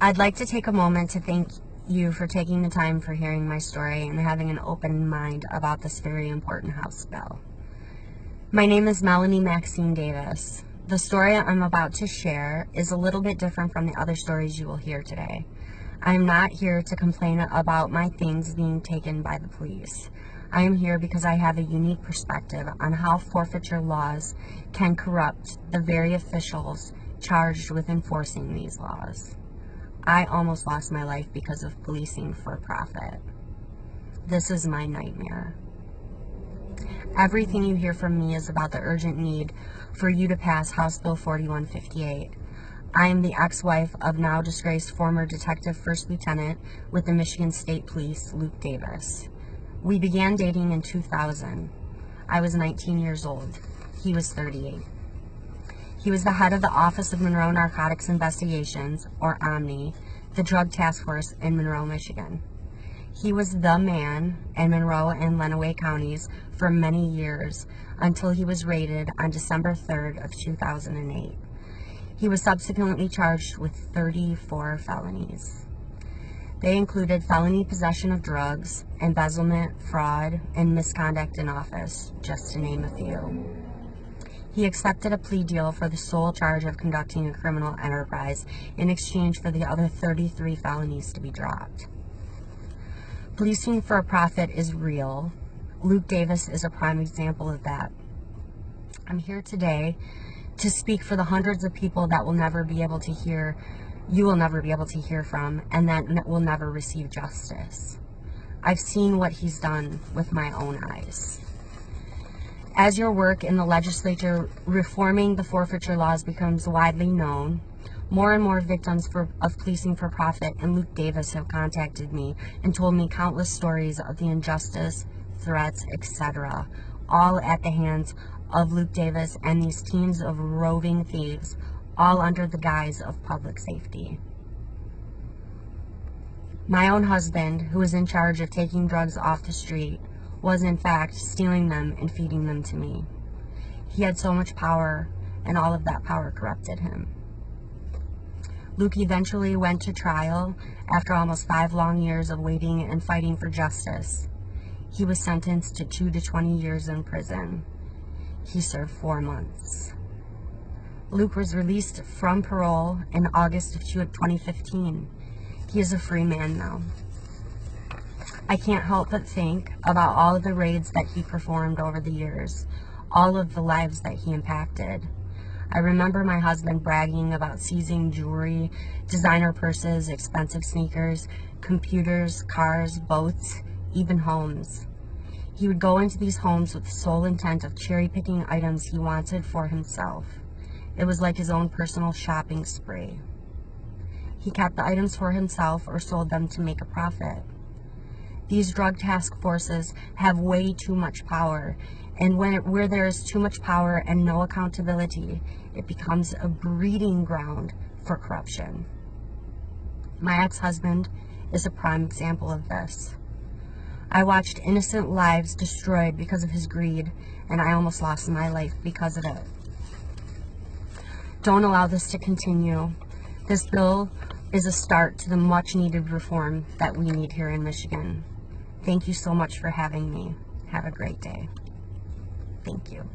I'd like to take a moment to thank you for taking the time for hearing my story and having an open mind about this very important House bill. My name is Melanie Maxine Davis. The story I'm about to share is a little bit different from the other stories you will hear today. I am not here to complain about my things being taken by the police. I am here because I have a unique perspective on how forfeiture laws can corrupt the very officials charged with enforcing these laws. I almost lost my life because of policing for profit. This is my nightmare. Everything you hear from me is about the urgent need for you to pass House Bill 4158. I am the ex-wife of now disgraced former Detective First Lieutenant with the Michigan State Police, Luke Davis. We began dating in 2000. I was 19 years old. He was 38. He was the head of the Office of Monroe Narcotics Investigations, or OMNI, the drug task force in Monroe, Michigan. He was the man in Monroe and Lenawee counties for many years until he was raided on December 3rd of 2008. He was subsequently charged with 34 felonies. They included felony possession of drugs, embezzlement, fraud, and misconduct in office, just to name a few. He accepted a plea deal for the sole charge of conducting a criminal enterprise in exchange for the other 33 felonies to be dropped. Policing for a profit is real. Luke Davis is a prime example of that. I'm here today to speak for the hundreds of people that will never be able to hear, you will never be able to hear from, and that will never receive justice. I've seen what he's done with my own eyes. As your work in the legislature reforming the forfeiture laws becomes widely known, more and more victims of policing for profit and Luke Davis have contacted me and told me countless stories of the injustice, threats, etc., all at the hands of Luke Davis and these teams of roving thieves, all under the guise of public safety. My own husband, who was in charge of taking drugs off the street, was in fact stealing them and feeding them to me. He had so much power, and all of that power corrupted him. Luke eventually went to trial after almost 5 long years of waiting and fighting for justice. He was sentenced to 2 to 20 years in prison. He served 4 months. Luke was released from parole in August of 2015. He is a free man now. I can't help but think about all of the raids that he performed over the years, all of the lives that he impacted. I remember my husband bragging about seizing jewelry, designer purses, expensive sneakers, computers, cars, boats, even homes. He would go into these homes with the sole intent of cherry-picking items he wanted for himself. It was like his own personal shopping spree. He kept the items for himself or sold them to make a profit. These drug task forces have way too much power, and where there is too much power and no accountability, it becomes a breeding ground for corruption. My ex-husband is a prime example of this. I watched innocent lives destroyed because of his greed, and I almost lost my life because of it. Don't allow this to continue. This bill is a start to the much-needed reform that we need here in Michigan. Thank you so much for having me. Have a great day. Thank you.